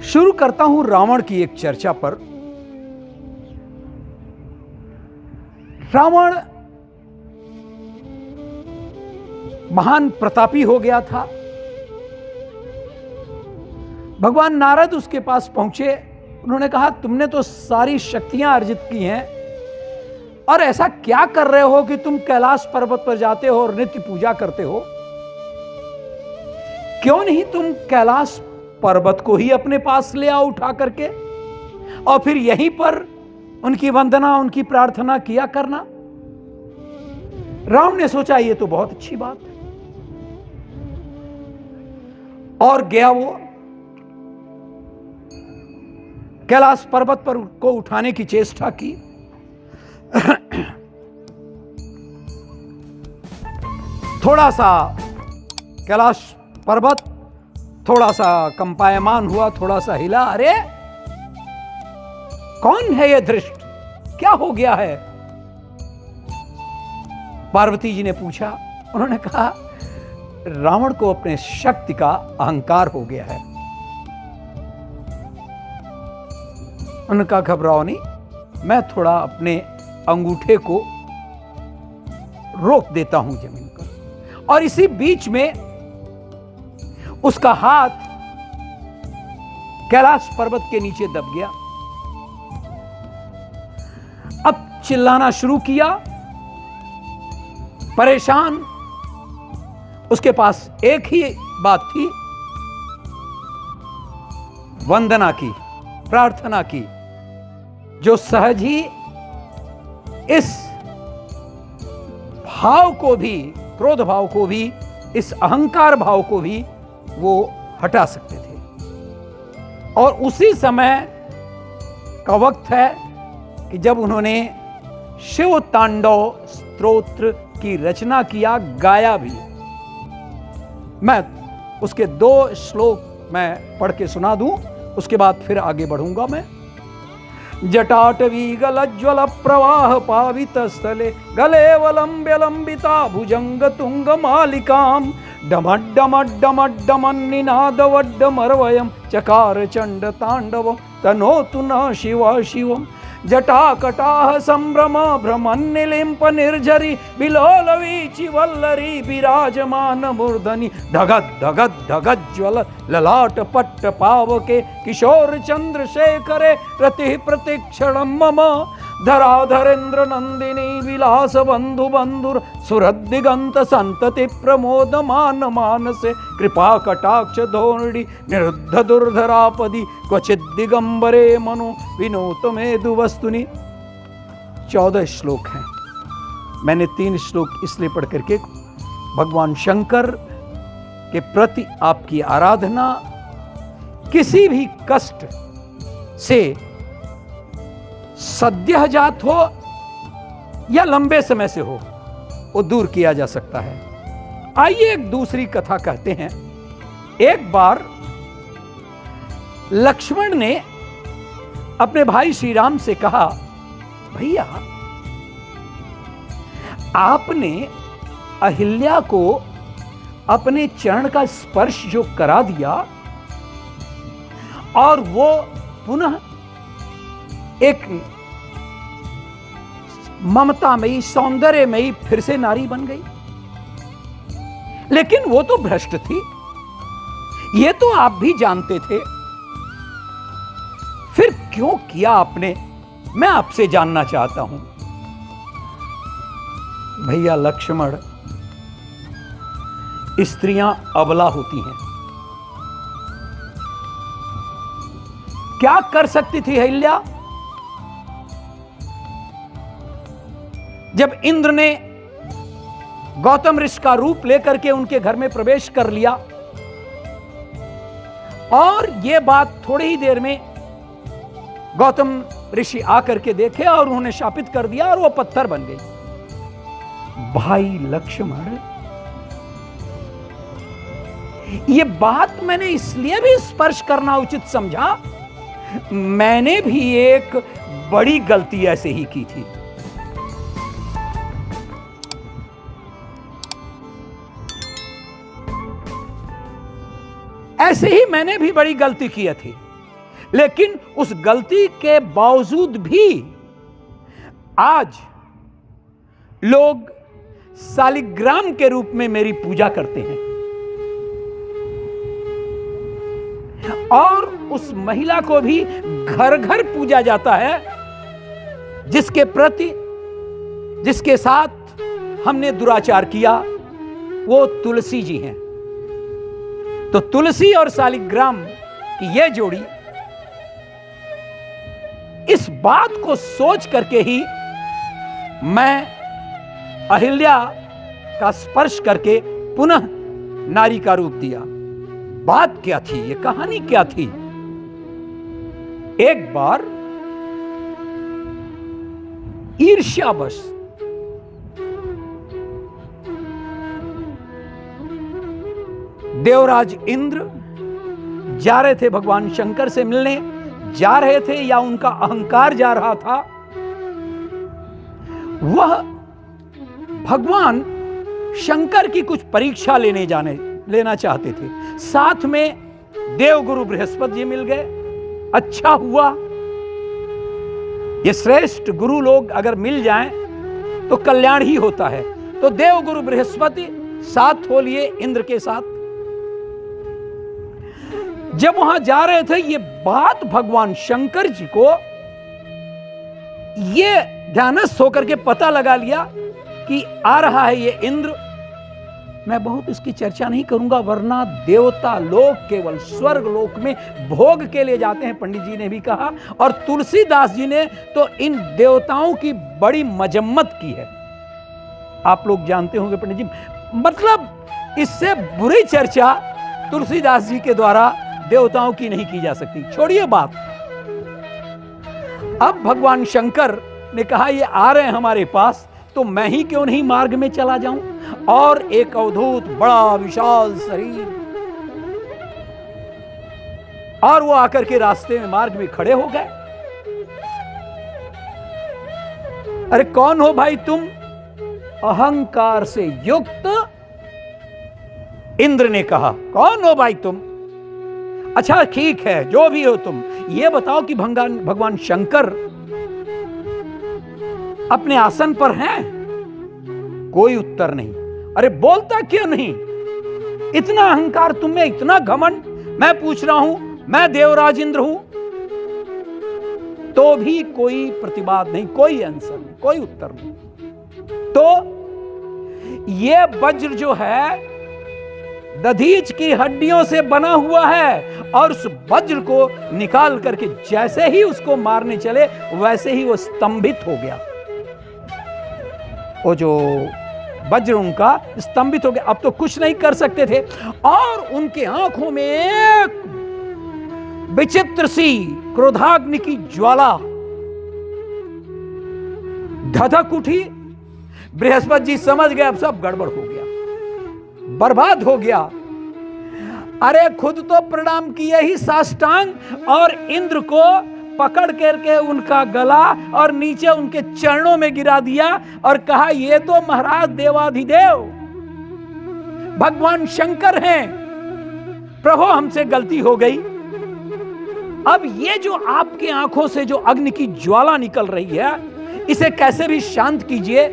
शुरू करता हूं रावण की एक चर्चा पर। रावण महान प्रतापी हो गया था। भगवान नारद उसके पास पहुंचे। उन्होंने कहा, तुमने तो सारी शक्तियां अर्जित की हैं और ऐसा क्या कर रहे हो कि तुम कैलाश पर्वत पर जाते हो और नित्य पूजा करते हो? क्यों नहीं तुम कैलाश पर्वत को ही अपने पास ले आओ उठा करके और फिर यहीं पर उनकी वंदना, उनकी प्रार्थना किया करना। राम ने सोचा ये तो बहुत अच्छी बात है और गया। वो कैलाश पर्वत पर को उठाने की चेष्टा की। थोड़ा सा कैलाश पर्वत थोड़ा सा कंपायमान हुआ, थोड़ा सा हिला। अरे कौन है ये धृष्ट, क्या हो गया है? पार्वती जी ने पूछा। उन्होंने कहा, रावण को अपने शक्ति का अहंकार हो गया है। उन्होंने कहा, घबराओ नहीं, मैं थोड़ा अपने अंगूठे को रोक देता हूं जमीन पर। और इसी बीच में उसका हाथ कैलाश पर्वत के नीचे दब गया। अब चिल्लाना शुरू किया, परेशान। उसके पास एक ही बात थी, वंदना की, प्रार्थना की, जो सहज ही इस भाव को भी, क्रोध भाव को भी, इस अहंकार भाव को भी वो हटा सकते थे। और उसी समय का वक्त है कि जब उन्होंने शिव तांडव स्तोत्र की रचना किया, गाया भी। मैं उसके 2 श्लोक मैं पढ़ के सुना दूं, उसके बाद फिर आगे बढ़ूंगा मैं। जटाटवी गलज्वल प्रवाह पावित स्थले गलेवलंब्य लंबिता भुजंग तुंग मालिकाम डमड्डमड्डमड्डमन्निनादवड्डमरवयं चकार चंड तांडवं तनोतु न शिवा शिवम् जटाकटाह संभ्रम भ्रमन्निलिम्प निर्झरी बिलोलवीचि वल्लरी विराजमान मूर्धनि धगद धगद धगज्ज्वल ललाट पट्ट पावके किशोर चंद्रशेखरे रति प्रतिक्षणं मम धराधरेन्द्र नंदिनी विलास बंधु बंधुर सुरदिगंत संतति प्रमोद मान मानसे कृपा कटाक्ष धोरणी निरुद्ध दुर्धरापदि क्वचित दिगंबरे मनो विनोत मेदु वस्तुनि। 14 श्लोक हैं। मैंने 3 श्लोक इसलिए पढ़ करके भगवान शंकर के प्रति आपकी आराधना किसी भी कष्ट से सद्यः जात हो या लंबे समय से हो, वो दूर किया जा सकता है। आइए एक दूसरी कथा कहते हैं। एक बार लक्ष्मण ने अपने भाई श्री राम से कहा, भैया आपने अहिल्या को अपने चरण का स्पर्श जो करा दिया और वो पुनः एक ममतामयी, सौंदर्यमयी फिर से नारी बन गई, लेकिन वो तो भ्रष्ट थी, ये तो आप भी जानते थे। फिर क्यों किया आपने, मैं आपसे जानना चाहता हूं। भैया लक्ष्मण, स्त्रियां अबला होती हैं। क्या कर सकती थी अहिल्या? जब इंद्र ने गौतम ऋषि का रूप लेकर के उनके घर में प्रवेश कर लिया और यह बात थोड़ी ही देर में गौतम ऋषि आकर के देखे और उन्होंने शापित कर दिया और वो पत्थर बन गई। भाई लक्ष्मण, ये बात मैंने इसलिए भी स्पर्श करना उचित समझा, मैंने भी एक बड़ी गलती ऐसे ही की थी। ऐसे ही मैंने भी बड़ी गलती की थी। लेकिन उस गलती के बावजूद भी आज लोग शालिग्राम के रूप में मेरी पूजा करते हैं और उस महिला को भी घर घर पूजा जाता है जिसके प्रति, जिसके साथ हमने दुराचार किया, वो तुलसी जी हैं। तो तुलसी और शालिग्राम की यह जोड़ी, इस बात को सोच करके ही मैं अहिल्या का स्पर्श करके पुनः नारी का रूप दिया। बात क्या थी, ये कहानी क्या थी? एक बार ईर्ष्यावश देवराज इंद्र जा रहे थे भगवान शंकर से मिलने, जा रहे थे या उनका अहंकार जा रहा था। वह भगवान शंकर की कुछ परीक्षा लेना चाहते थे। साथ में देवगुरु बृहस्पति जी मिल गए। अच्छा हुआ, ये श्रेष्ठ गुरु लोग अगर मिल जाएं तो कल्याण ही होता है। तो देवगुरु बृहस्पति साथ हो लिए इंद्र के साथ। जब वहां जा रहे थे, ये बात भगवान शंकर जी को ये ध्यानस्थ होकर के पता लगा लिया कि आ रहा है ये इंद्र। मैं बहुत इसकी चर्चा नहीं करूंगा, वरना देवता लोग केवल स्वर्ग लोक में भोग के लिए जाते हैं, पंडित जी ने भी कहा। और तुलसीदास जी ने तो इन देवताओं की बड़ी मजम्मत की है, आप लोग जानते होंगे पंडित जी। मतलब इससे बुरी चर्चा तुलसीदास जी के द्वारा देवताओं की नहीं की जा सकती। छोड़िए बात। अब भगवान शंकर ने कहा ये आ रहे हैं हमारे पास, तो मैं ही क्यों नहीं मार्ग में चला जाऊं। और एक अवधूत बड़ा विशाल शरीर, और वो आकर के रास्ते में मार्ग में खड़े हो गए। अरे कौन हो भाई तुम? अहंकार से युक्त इंद्र ने कहा, कौन हो भाई तुम? अच्छा ठीक है, जो भी हो तुम, ये बताओ कि भगवान शंकर अपने आसन पर हैं? कोई उत्तर नहीं। अरे बोलता क्यों नहीं? इतना अहंकार तुम में, इतना घमंड। मैं पूछ रहा हूं, मैं देवराज इंद्र हूं, तो भी कोई प्रतिवाद नहीं, कोई आंसर नहीं, कोई उत्तर नहीं। तो ये वज्र जो है दधीच की हड्डियों से बना हुआ है, और उस वज्र को निकाल करके जैसे ही उसको मारने चले, वैसे ही वो स्तंभित हो गया। वो जो वज्र उनका स्तंभित हो गया, अब तो कुछ नहीं कर सकते थे। और उनके आंखों में एक विचित्र सी क्रोधाग्नि की ज्वाला धधक उठी। बृहस्पति जी समझ गए अब सब गड़बड़ हो गया, बर्बाद हो गया। अरे खुद तो प्रणाम किए ही साष्टांग, और इंद्र को पकड़ करके उनका गला और नीचे उनके चरणों में गिरा दिया और कहा ये तो महाराज देवाधिदेव भगवान शंकर हैं, प्रभु हमसे गलती हो गई। अब ये जो आपकी आंखों से जो अग्नि की ज्वाला निकल रही है, इसे कैसे भी शांत कीजिए,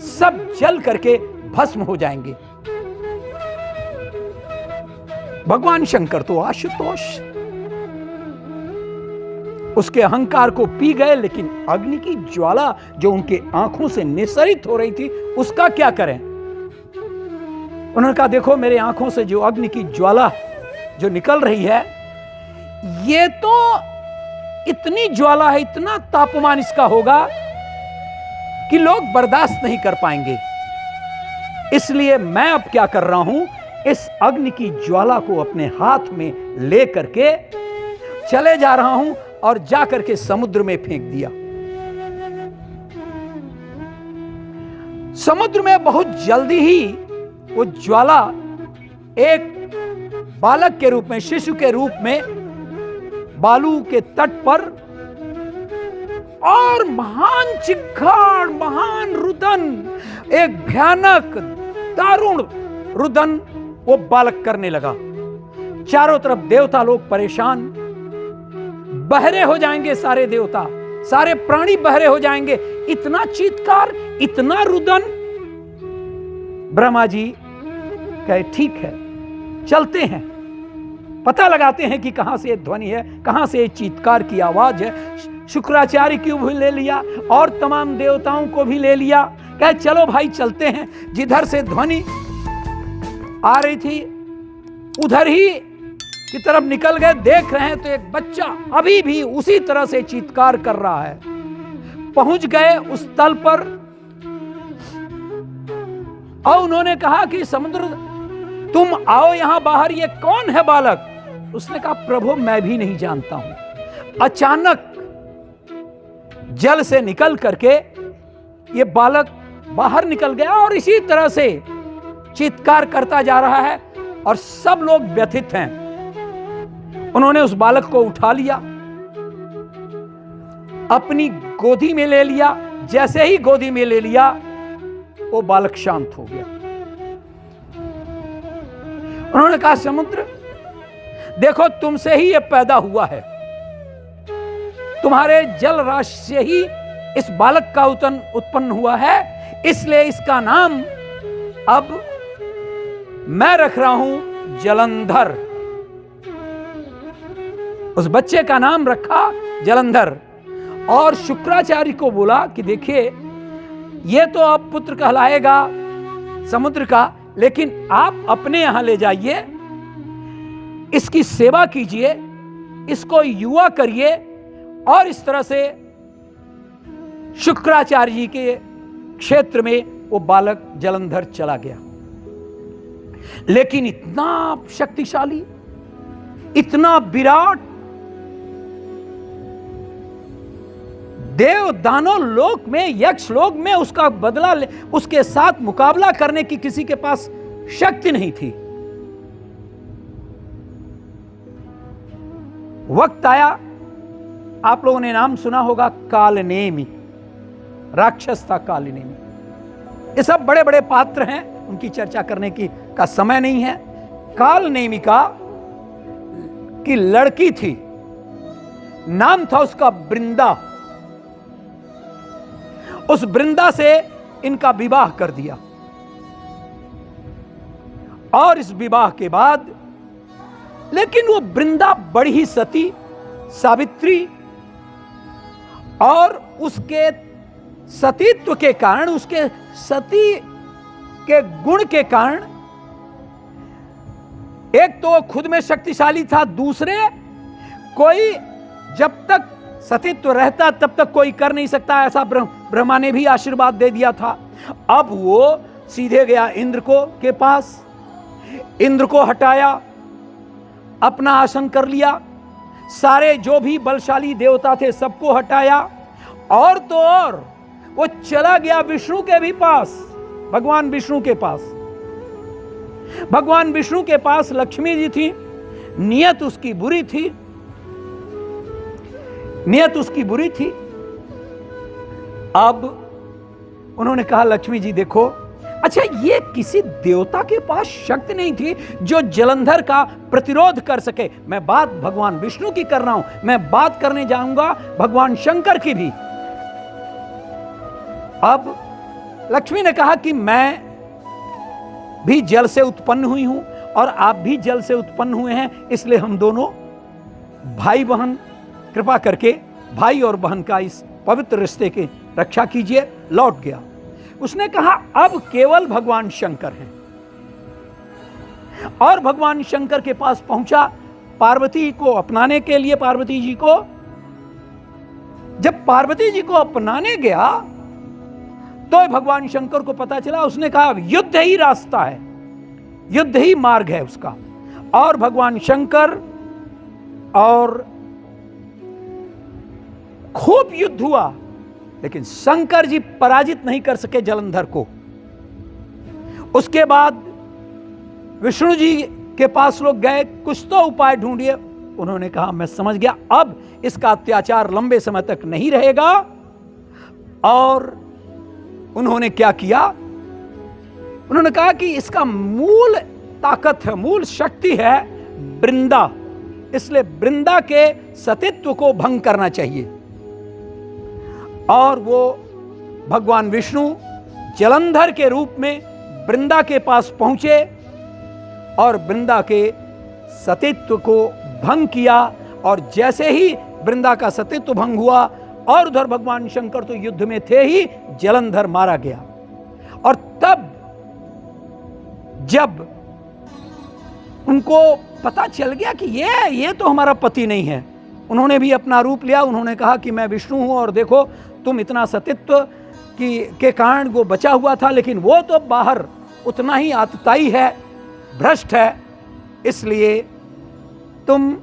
सब जल करके भस्म हो जाएंगे। भगवान शंकर तो आशुतोष उसके अहंकार को पी गए, लेकिन अग्नि की ज्वाला जो उनके आंखों से निस्सरित हो रही थी, उसका क्या करें? उन्होंने कहा देखो मेरे आंखों से जो अग्नि की ज्वाला जो निकल रही है, ये तो इतनी ज्वाला है, इतना तापमान इसका होगा कि लोग बर्दाश्त नहीं कर पाएंगे। इसलिए मैं अब क्या कर रहा हूं, इस अग्नि की ज्वाला को अपने हाथ में ले करके चले जा रहा हूं और जाकर के समुद्र में फेंक दिया। समुद्र में बहुत जल्दी ही वो ज्वाला एक बालक के रूप में, शिशु के रूप में बालू के तट पर, और महान चिक्कार, महान रुदन, एक भयानक दारुण रुदन वो बालक करने लगा। चारों तरफ देवता लोग परेशान, बहरे हो जाएंगे, सारे देवता, सारे प्राणी बहरे हो जाएंगे। इतना चीत्कार, इतना रुदन। ब्रह्मा जी कहे ठीक है, चलते हैं, पता लगाते हैं कि कहां से ध्वनि है, कहां से चीत्कार की आवाज है। शुक्राचार्य को भी ले लिया और तमाम देवताओं को भी ले लिया। कहे चलो भाई चलते हैं। जिधर से ध्वनि आ रही थी उधर ही की तरफ निकल गए। देख रहे हैं तो एक बच्चा अभी भी उसी तरह से चीत्कार कर रहा है। पहुंच गए उस तल पर और उन्होंने कहा कि समुद्र तुम आओ यहां बाहर, ये कौन है बालक? उसने कहा प्रभु मैं भी नहीं जानता हूं। अचानक जल से निकल करके ये बालक बाहर निकल गया और इसी तरह से चीत्कार करता जा रहा है और सब लोग व्यथित हैं। उन्होंने उस बालक को उठा लिया, अपनी गोदी में ले लिया। जैसे ही गोदी में ले लिया वो बालक शांत हो गया। उन्होंने कहा समुद्र देखो तुमसे ही ये पैदा हुआ है, तुम्हारे जल राशि से ही इस बालक का उत्पन्न हुआ है, इसलिए इसका नाम अब मैं रख रहा हूं जलंधर। उस बच्चे का नाम रखा जलंधर। और शुक्राचार्य को बोला कि देखिए ये तो अब पुत्र कहलाएगा समुद्र का, लेकिन आप अपने यहां ले जाइए, इसकी सेवा कीजिए, इसको युवा करिए। और इस तरह से शुक्राचार्य जी के क्षेत्र में वो बालक जलंधर चला गया। लेकिन इतना शक्तिशाली, इतना विराट, देव दानव लोक में, यक्ष लोक में उसका बदला, उसके साथ मुकाबला करने की किसी के पास शक्ति नहीं थी। वक्त आया, आप लोगों ने नाम सुना होगा कालनेमि, राक्षस था कालनेमि। ये सब बड़े बड़े पात्र हैं, उनकी चर्चा करने का समय नहीं है। कालनेमिका की लड़की थी, नाम था उसका वृंदा। उस वृंदा से इनका विवाह कर दिया और इस विवाह के बाद, लेकिन वो वृंदा बड़ी ही सती सावित्री, और उसके सतीत्व के कारण, उसके सती के गुण के कारण, एक तो खुद में शक्तिशाली था, दूसरे कोई जब तक सतीत्व रहता तब तक कोई कर नहीं सकता, ऐसा ब्रह्मा ने भी आशीर्वाद दे दिया था। अब वो सीधे गया इंद्र के पास, इंद्र को हटाया, अपना आसन कर लिया, सारे जो भी बलशाली देवता थे सबको हटाया, और तो और वो चला गया विष्णु के भी पास, भगवान विष्णु के पास। भगवान विष्णु के पास लक्ष्मी जी थी, नियत उसकी बुरी थी, नियत उसकी बुरी थी। अब उन्होंने कहा लक्ष्मी जी देखो, अच्छा ये किसी देवता के पास शक्ति नहीं थी जो जलंधर का प्रतिरोध कर सके। मैं बात भगवान विष्णु की कर रहा हूं, मैं बात करने जाऊंगा भगवान शंकर की भी। अब लक्ष्मी ने कहा कि मैं भी जल से उत्पन्न हुई हूं और आप भी जल से उत्पन्न हुए हैं, इसलिए हम दोनों भाई बहन, कृपा करके भाई और बहन का इस पवित्र रिश्ते की रक्षा कीजिए। लौट गया। उसने कहा अब केवल भगवान शंकर हैं, और भगवान शंकर के पास पहुंचा पार्वती को अपनाने के लिए। पार्वती जी को, जब पार्वती जी को अपनाने गया तो भगवान शंकर को पता चला, उसने कहा युद्ध ही रास्ता है, युद्ध ही मार्ग है उसका। और भगवान शंकर और खूब युद्ध हुआ, लेकिन शंकर जी पराजित नहीं कर सके जलंधर को। उसके बाद विष्णु जी के पास लोग गए, कुछ तो उपाय ढूंढिए। उन्होंने कहा मैं समझ गया, अब इसका अत्याचार लंबे समय तक नहीं रहेगा। और उन्होंने क्या किया, उन्होंने कहा कि इसका मूल ताकत है, मूल शक्ति है वृंदा, इसलिए वृंदा के सतित्व को भंग करना चाहिए। और वो भगवान विष्णु जलंधर के रूप में वृंदा के पास पहुंचे और वृंदा के सतित्व को भंग किया। और जैसे ही वृंदा का सतित्व भंग हुआ और उधर भगवान शंकर तो युद्ध में थे ही, जलंधर मारा गया। और तब जब उनको पता चल गया कि ये तो हमारा पति नहीं है, उन्होंने भी अपना रूप लिया। उन्होंने कहा कि मैं विष्णु हूं और देखो तुम इतना सतित्व के कारण वो बचा हुआ था, लेकिन वो तो बाहर उतना ही आतताई है, भ्रष्ट है, इसलिए तुम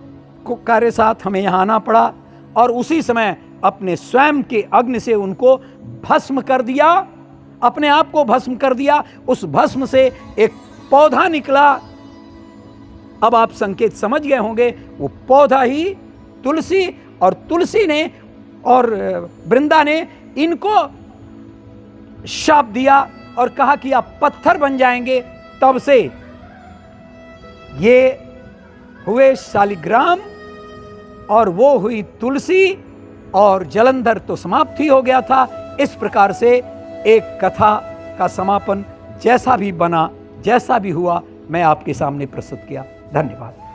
कार्य साथ हमें यहाँ आना पड़ा। और उसी समय अपने स्वयं के अग्नि से उनको भस्म कर दिया, अपने आप को भस्म कर दिया। उस भस्म से एक पौधा निकला। अब आप संकेत समझ गए होंगे, वो पौधा ही तुलसी, और तुलसी ने और वृंदा ने इनको शाप दिया और कहा कि आप पत्थर बन जाएंगे। तब से ये हुए शालिग्राम और वो हुई तुलसी, और जलंधर तो समाप्त ही हो गया था। इस प्रकार से एक कथा का समापन जैसा भी बना, जैसा भी हुआ, मैं आपके सामने प्रस्तुत किया। धन्यवाद।